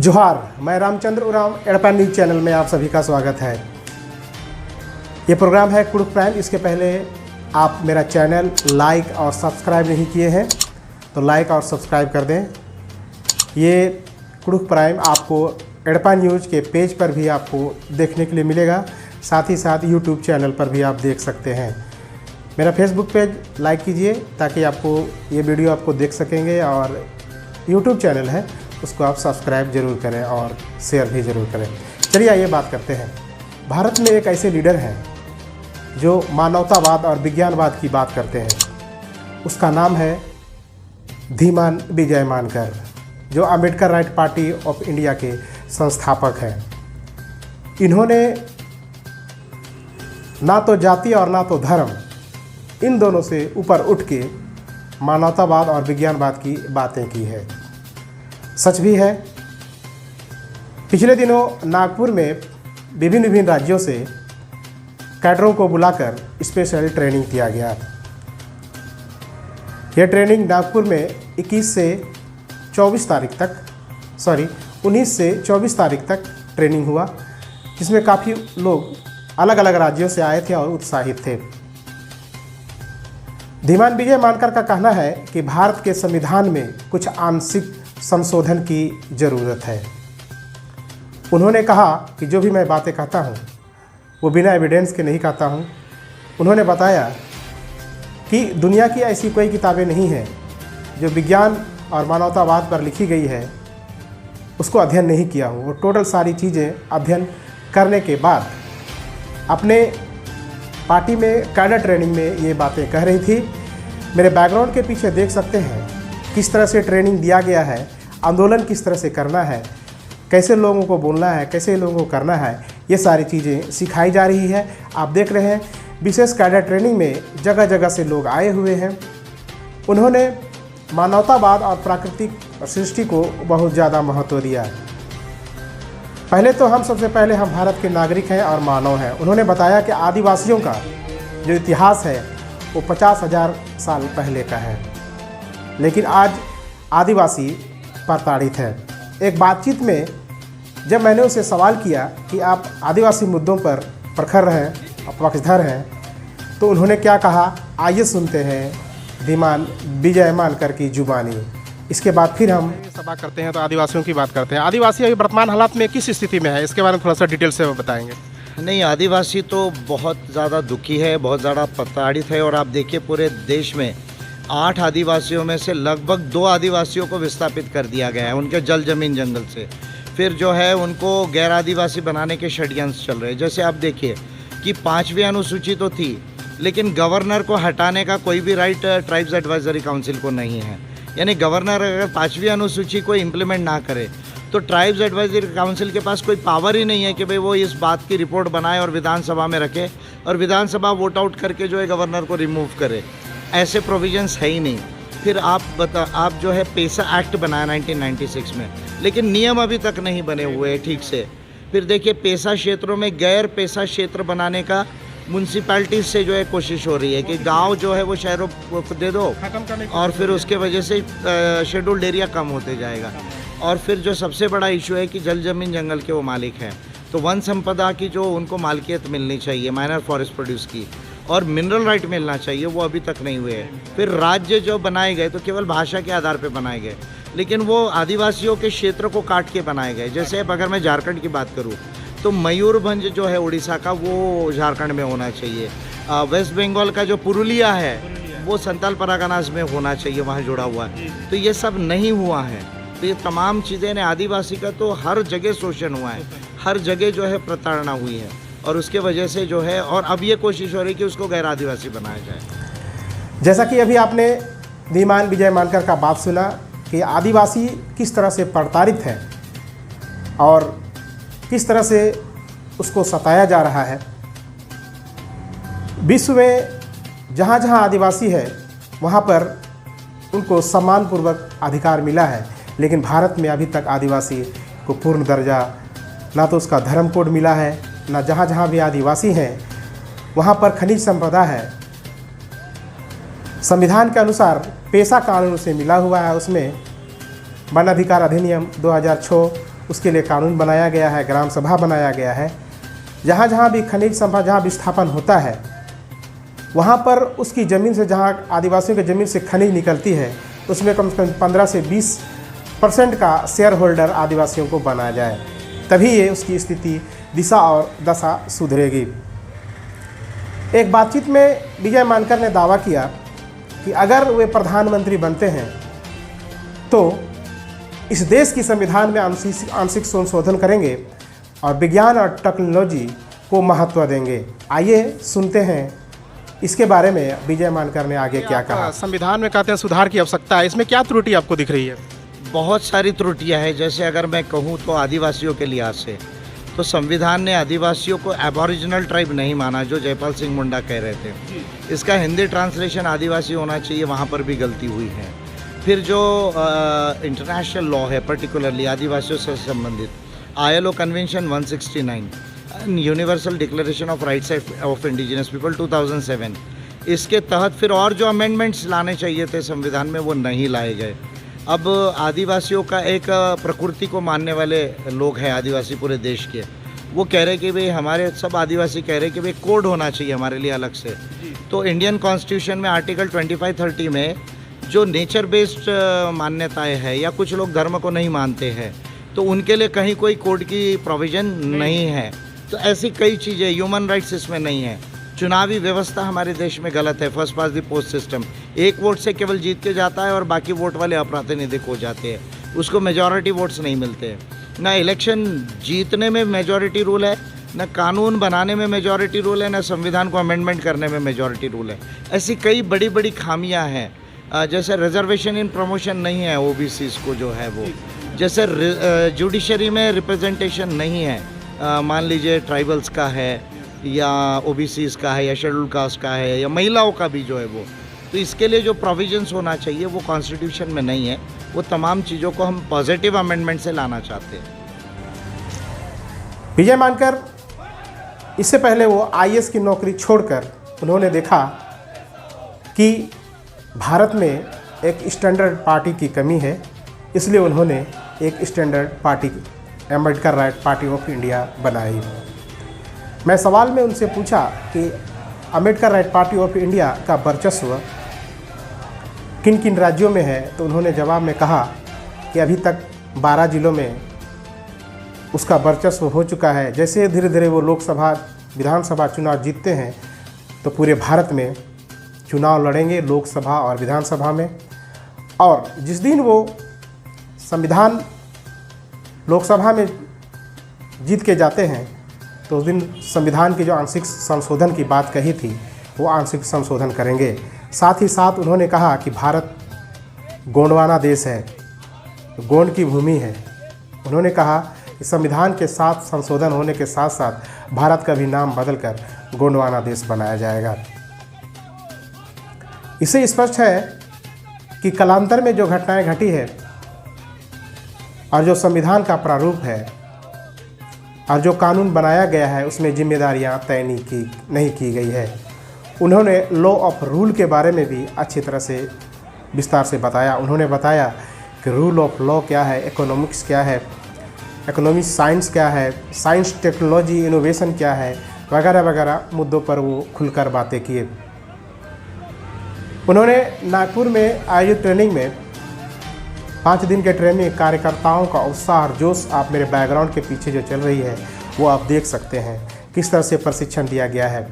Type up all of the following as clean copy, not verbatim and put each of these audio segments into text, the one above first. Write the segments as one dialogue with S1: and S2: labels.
S1: जोहार, मैं Ramchandra Oraon एड़पा news channel में आप सभी का स्वागत है। ये प्रोग्राम है कुड़ुक प्राइम। इसके पहले आप मेरा चैनल लाइक और सब्सक्राइब नहीं किए हैं तो लाइक और सब्सक्राइब कर दें। ये कुड़ुक प्राइम आपको एड़पा न्यूज़ के पेज पर भी आपको देखने के लिए मिलेगा, साथ ही साथ यूट्यूब चैनल पर भी आप देख सकते हैं। मेरा फेसबुक पेज लाइक कीजिए ताकि आपको ये वीडियो आपको देख सकेंगे, और यूट्यूब चैनल है उसको आप सब्सक्राइब जरूर करें और शेयर भी ज़रूर करें। चलिए आइए बात करते हैं। भारत में एक ऐसे लीडर हैं जो मानवतावाद और विज्ञानवाद की बात करते हैं। उसका नाम है धीमान विजय मानकर, जो Ambedkar right party of India के संस्थापक हैं। इन्होंने ना तो जाति और ना तो धर्म, इन दोनों से ऊपर उठ के मानवतावाद और विज्ञानवाद की बातें की है। सच भी है। पिछले दिनों नागपुर में विभिन्न राज्यों से कैडरों को बुलाकर स्पेशल ट्रेनिंग दिया गया। यह ट्रेनिंग नागपुर में 19 से 24 तारीख तक ट्रेनिंग हुआ, जिसमें काफ़ी लोग अलग अलग राज्यों से आए थे और उत्साहित थे। धीमान विजय मानकर का कहना है कि भारत के संविधान में कुछ आंशिक संशोधन की ज़रूरत है। उन्होंने कहा कि जो भी मैं बातें कहता हूँ वो बिना एविडेंस के नहीं कहता हूँ। उन्होंने बताया कि दुनिया की ऐसी कोई किताबें नहीं हैं जो विज्ञान और मानवतावाद पर लिखी गई है उसको अध्ययन नहीं किया हूँ। वो टोटल सारी चीज़ें अध्ययन करने के बाद अपने पार्टी में कैडर ट्रेनिंग में ये बातें कह रही थी। मेरे बैकग्राउंड के पीछे देख सकते हैं किस तरह से ट्रेनिंग दिया गया है, आंदोलन किस तरह से करना है, कैसे लोगों को बोलना है, कैसे लोगों को करना है, ये सारी चीज़ें सिखाई जा रही है। आप देख रहे हैं विशेष कैडर ट्रेनिंग में जगह जगह से लोग आए हुए हैं। उन्होंने मानवतावाद और प्राकृतिक सृष्टि को बहुत ज़्यादा महत्व दिया। पहले तो सबसे पहले हम भारत के नागरिक हैं और मानव हैं। उन्होंने बताया कि आदिवासियों का जो इतिहास है वो 50,000 साल पहले का है, लेकिन आज आदिवासी प्रताड़ित है। एक बातचीत में जब मैंने उसे सवाल किया कि आप आदिवासी मुद्दों पर प्रखर हैं और पक्षधर हैं, तो उन्होंने क्या कहा, आइए सुनते हैं धीमान विजय मानकर की जुबानी। इसके बाद फिर हम सभा करते हैं तो आदिवासियों की बात करते हैं। आदिवासी अभी वर्तमान हालात में किस स्थिति में है, इसके बारे में थोड़ा सा डिटेल से बताएंगे।
S2: नहीं, आदिवासी तो बहुत ज़्यादा दुखी है, बहुत ज़्यादा प्रताड़ित है। और आप देखिए पूरे देश में 8 आदिवासियों में से लगभग 2 आदिवासियों को विस्थापित कर दिया गया है उनके जल जमीन जंगल से। फिर जो है उनको गैर आदिवासी बनाने के षड्यंत्र चल रहे हैं। जैसे आप देखिए कि 5वीं अनुसूची तो थी, लेकिन गवर्नर को हटाने का कोई भी राइट ट्राइब्स एडवाइजरी काउंसिल को नहीं है। यानी गवर्नर अगर 5वीं अनुसूची को इम्प्लीमेंट ना करे तो ट्राइब्स एडवाइजरी काउंसिल के पास कोई पावर ही नहीं है कि भाई वो इस बात की रिपोर्ट बनाए और विधानसभा में रखे और विधानसभा वोट आउट करके जो है गवर्नर को रिमूव करे। ऐसे प्रोविजंस है ही नहीं। फिर आप जो है पेसा एक्ट बनाया 1996 में, लेकिन नियम अभी तक नहीं बने हुए हैं ठीक से। फिर देखिए पेशा क्षेत्रों में गैर पेशा क्षेत्र बनाने का म्यूनसिपैलिटी से जो है कोशिश हो रही है कि गांव जो है वो शहरों को दे दो, और फिर उसके वजह से शेड्यूल्ड एरिया कम होते जाएगा। और फिर जो सबसे बड़ा इशू है कि जल जमीन जंगल के वो मालिक हैं, तो वन संपदा की जो उनको मालकियत मिलनी चाहिए माइनर फॉरेस्ट प्रोड्यूस की, और मिनरल राइट मिलना चाहिए, वो अभी तक नहीं हुए हैं। फिर राज्य जो बनाए गए तो केवल भाषा के आधार पर बनाए गए, लेकिन वो आदिवासियों के क्षेत्र को काट के बनाए गए। जैसे अब अगर मैं झारखंड की बात करूँ तो मयूरभंज जो है उड़ीसा का, वो झारखंड में होना चाहिए। वेस्ट बंगाल का जो पुरुलिया है वो संताल परगनास में होना चाहिए, वहाँ जुड़ा हुआ है। तो ये सब नहीं हुआ है। तो ये तमाम चीज़ें ने आदिवासी का तो हर जगह शोषण हुआ है, हर जगह जो है प्रताड़ना हुई है, और उसके वजह से जो है और अब ये कोशिश हो रही है कि उसको गैर आदिवासी बनाया जाए।
S1: जैसा कि अभी आपने धीमान विजय मानकर का बात सुना कि आदिवासी किस तरह से प्रताड़ित है और किस तरह से उसको सताया जा रहा है। विश्व में जहाँ जहाँ आदिवासी है वहाँ पर उनको सम्मानपूर्वक अधिकार मिला है, लेकिन भारत में अभी तक आदिवासी को पूर्ण दर्जा ना तो उसका धर्म कोड मिला है, ना जहाँ जहाँ भी आदिवासी हैं वहाँ पर खनिज संपदा है। संविधान के अनुसार पेशा कानून से मिला हुआ है, उसमें वन अधिकार अधिनियम 2006 उसके लिए कानून बनाया गया है, ग्राम सभा बनाया गया है। जहाँ जहाँ भी खनिज संपदा जहाँ विस्थापन होता है वहाँ पर उसकी ज़मीन से, जहाँ आदिवासियों की ज़मीन से खनिज निकलती है, उसमें कम से कम 15 से 20% का शेयर होल्डर आदिवासियों को बनाया जाए, तभी ये उसकी स्थिति, दिशा और दशा सुधरेगी। एक बातचीत में विजय मानकर ने दावा किया कि अगर वे प्रधानमंत्री बनते हैं तो इस देश की संविधान में आंशिक संशोधन करेंगे और विज्ञान और टेक्नोलॉजी को महत्व देंगे। आइए सुनते हैं इसके बारे में विजय मानकर ने आगे क्या कहा।
S3: संविधान में कहते हैं सुधार की आवश्यकता है, इसमें क्या त्रुटि आपको दिख रही है?
S2: बहुत सारी त्रुटियां हैं। जैसे अगर मैं कहूँ तो आदिवासियों के लिहाज से तो संविधान ने आदिवासियों को एबॉरिजिनल ट्राइब नहीं माना, जो जयपाल सिंह मुंडा कह रहे थे। इसका हिंदी ट्रांसलेशन आदिवासी होना चाहिए, वहाँ पर भी गलती हुई है। फिर जो इंटरनेशनल लॉ है पर्टिकुलरली आदिवासियों से संबंधित, ILO convention 169, universal declaration of rights of indigenous people 2007, इसके तहत फिर और जो अमेंडमेंट्स लाने चाहिए थे संविधान में वो नहीं लाए गए। अब आदिवासियों का एक प्रकृति को मानने वाले लोग हैं आदिवासी पूरे देश के, वो कह रहे कि भाई हमारे सब आदिवासी कह रहे कि भाई कोड होना चाहिए हमारे लिए अलग से। तो इंडियन कॉन्स्टिट्यूशन में आर्टिकल 2530 में जो नेचर बेस्ड मान्यताएं हैं या कुछ लोग धर्म को नहीं मानते हैं तो उनके लिए कहीं कोई कोड की प्रोविज़न नहीं है। तो ऐसी कई चीज़ें, ह्यूमन राइट्स इसमें नहीं है। चुनावी व्यवस्था हमारे देश में गलत है, first pass the post system. एक वोट से केवल जीत के जाता है और बाकी वोट वाले अप्रातिनिधिक हो जाते हैं, उसको मेजॉरिटी वोट्स नहीं मिलते हैं। ना इलेक्शन जीतने में मेजॉरिटी रूल है, ना कानून बनाने में मेजॉरिटी रूल है, ना संविधान को अमेंडमेंट करने में मेजॉरिटी रूल है। ऐसी कई बड़ी बड़ी खामियां हैं। जैसे रिजर्वेशन इन प्रमोशन नहीं है OBCs को जो है वो, जैसे जुडिशरी में रिप्रेजेंटेशन नहीं है, मान लीजिए ट्राइबल्स का है या OBCs का है या शेड्यूल कास्ट का है या महिलाओं का भी जो है वो। तो इसके लिए जो प्रोविजंस होना चाहिए वो कॉन्स्टिट्यूशन में नहीं है। वो तमाम चीज़ों को हम पॉजिटिव अमेंडमेंट से लाना चाहते हैं।
S1: विजय मानकर इससे पहले वो IAS की नौकरी छोड़कर उन्होंने देखा कि भारत में एक स्टैंडर्ड पार्टी की कमी है, इसलिए उन्होंने एक standard party Ambedkar right party of India बनाई। मैं सवाल में उनसे पूछा कि Ambedkar right party of India का वर्चस्व किन किन राज्यों में है, तो उन्होंने जवाब में कहा कि अभी तक 12 जिलों में उसका वर्चस्व हो चुका है। जैसे धीरे धीरे वो लोकसभा विधानसभा चुनाव जीतते हैं तो पूरे भारत में चुनाव लड़ेंगे, लोकसभा और विधानसभा में। और जिस दिन वो संविधान लोकसभा में जीत के जाते हैं तो उस दिन संविधान की जो आंशिक संशोधन की बात कही थी वो आंशिक संशोधन करेंगे। साथ ही साथ उन्होंने कहा कि भारत गोंडवाना देश है, गोंड की भूमि है। उन्होंने कहा कि संविधान के साथ संशोधन होने के साथ साथ भारत का भी नाम बदलकर गोंडवाना देश बनाया जाएगा। इससे स्पष्ट है कि कालांतर में जो घटनाएं घटी है और जो संविधान का प्रारूप है और जो कानून बनाया गया है उसमें जिम्मेदारियां तय नहीं की गई है। उन्होंने लॉ ऑफ रूल के बारे में भी अच्छी तरह से विस्तार से बताया। उन्होंने बताया कि रूल ऑफ लॉ क्या है, इकोनॉमिक्स क्या है, इकोनॉमिक साइंस क्या है, साइंस टेक्नोलॉजी इनोवेशन क्या है, वगैरह वगैरह मुद्दों पर वो खुलकर बातें किए। उन्होंने नागपुर में आयोजित ट्रेनिंग में 5 दिन के ट्रेनिंग कार्यकर्ताओं का उत्साह और जोश आप मेरे बैकग्राउंड के पीछे जो चल रही है वो आप देख सकते हैं किस तरह से प्रशिक्षण दिया गया है।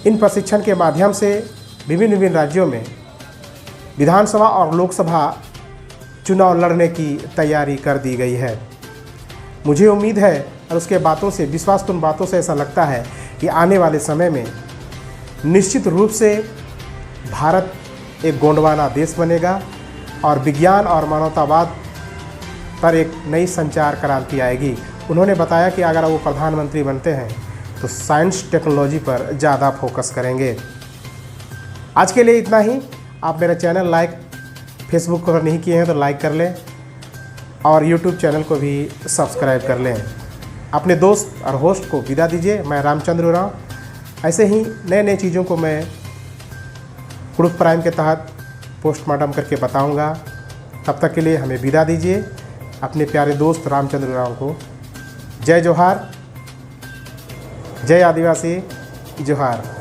S1: इन प्रशिक्षण के माध्यम से विभिन्न विभिन्न राज्यों में विधानसभा और लोकसभा चुनाव लड़ने की तैयारी कर दी गई है। मुझे उम्मीद है और उसके बातों से विश्वास उन बातों से ऐसा लगता है कि आने वाले समय में निश्चित रूप से भारत एक गोंडवाना देश बनेगा और विज्ञान और मानवतावाद पर एक नई संचार क्रांति आएगी। उन्होंने बताया कि अगर वो प्रधानमंत्री बनते हैं तो साइंस टेक्नोलॉजी पर ज़्यादा फोकस करेंगे। आज के लिए इतना ही। आप मेरा चैनल लाइक फेसबुक पर नहीं किए हैं तो लाइक कर लें और यूट्यूब चैनल को भी सब्सक्राइब कर लें। अपने दोस्त और होस्ट को विदा दीजिए। मैं रामचंद्र उरांव ऐसे ही नए नए चीज़ों को मैं प्रूफ प्राइम के तहत पोस्टमार्टम करके बताऊंगा। तब तक के लिए हमें विदा दीजिए। अपने प्यारे दोस्त रामचंद्र उरांव को जय जोहार, जय आदिवासी, जोहार।